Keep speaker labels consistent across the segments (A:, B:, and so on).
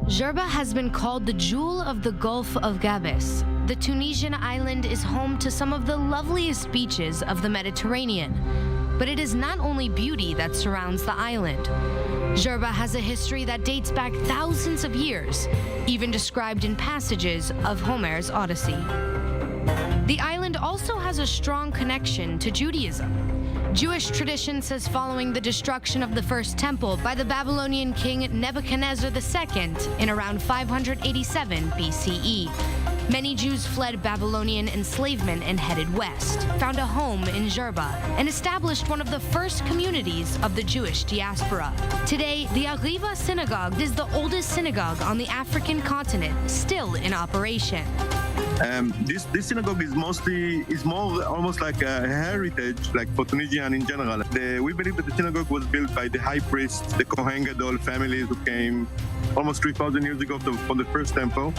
A: Djerba has been called the jewel of the Gulf of Gabes. The Tunisian island is home to some of the loveliest beaches of the Mediterranean. But it is not only beauty that surrounds the island. Djerba has a history that dates back thousands of years, even described in passages of Homer's Odyssey. The island also has a strong connection to Judaism. Jewish tradition says following the destruction of the first temple by the Babylonian king Nebuchadnezzar II in around 587 BCE, many Jews fled Babylonian enslavement and headed west, found a home in Djerba, and established one of the first communities of the Jewish diaspora. Today, the Hara Synagogue is the oldest synagogue on the African continent, still in operation.
B: This synagogue is more almost like a heritage, like for Tunisian in general. We believe that the synagogue was built by the high priests, the Kohen Gadol families who came almost 3,000 years ago from the first temple.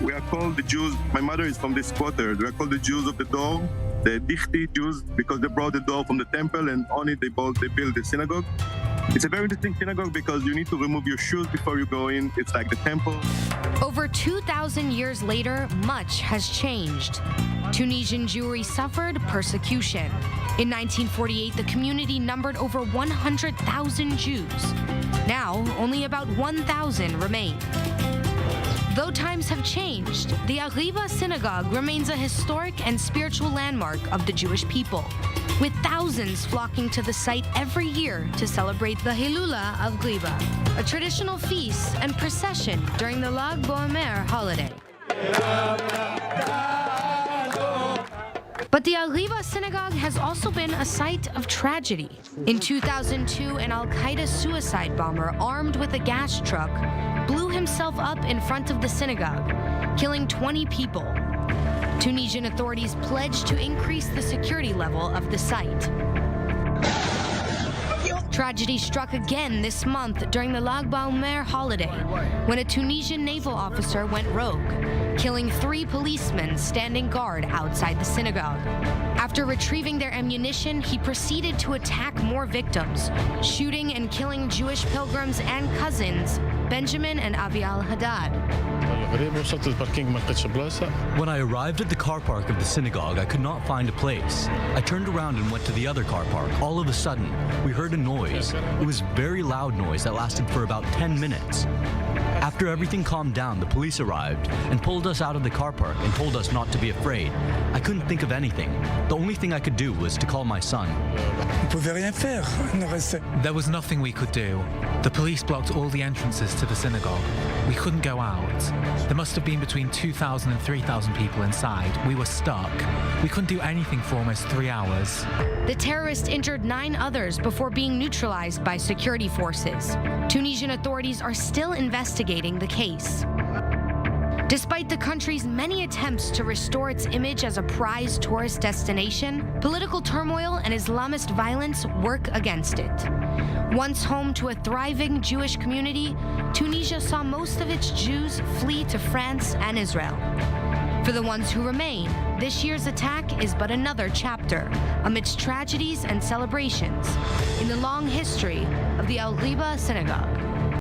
B: We are called the Jews. My mother is from this quarter. We are called the Jews of the door, the Dichti Jews, because they brought the door from the temple and on it they built the synagogue. It's a very interesting synagogue because you need to remove your shoes before you go in. It's like the temple.
A: Over 2,000 years later, much has changed. Tunisian Jewry suffered persecution. In 1948, the community numbered over 100,000 Jews. Now, only about 1,000 remain. Though times have changed, the Hara Synagogue remains a historic and spiritual landmark of the Jewish people, with thousands flocking to the site every year to celebrate the Hilula of Djerba, a traditional feast and procession during the Lag BaOmer holiday. But the Hara Synagogue has also been a site of tragedy. In 2002, an Al-Qaeda suicide bomber armed with a gas truck blew himself up in front of the synagogue, killing 20 people. Tunisian authorities pledged to increase the security level of the site. Tragedy struck again this month during the Lag BaOmer holiday, when a Tunisian naval officer went rogue, killing 3 policemen standing guard outside the synagogue. After retrieving their ammunition, he proceeded to attack more victims, shooting and killing Jewish pilgrims and cousins, Benjamin and Avial Haddad.
C: When I arrived at the car park of the synagogue, I could not find a place. I turned around and went to the other car park. All of a sudden, we heard a noise. It was a very loud noise that lasted for about 10 minutes. After everything calmed down, the police arrived and pulled us out of the car park and told us not to be afraid. I couldn't think of anything. The only thing I could do was to call my son.
D: There was nothing we could do. The police blocked all the entrances to the synagogue. We couldn't go out. There must have been between 2,000 and 3,000 people inside. We were stuck. We couldn't do anything for almost 3 hours.
A: The terrorist injured 9 others before being neutralized by security forces. Tunisian authorities are still investigating the case. Despite the country's many attempts to restore its image as a prized tourist destination, political turmoil and Islamist violence work against it. Once home to a thriving Jewish community, Tunisia saw most of its Jews flee to France and Israel. For the ones who remain, this year's attack is but another chapter amidst tragedies and celebrations in the long history of the Hara Synagogue.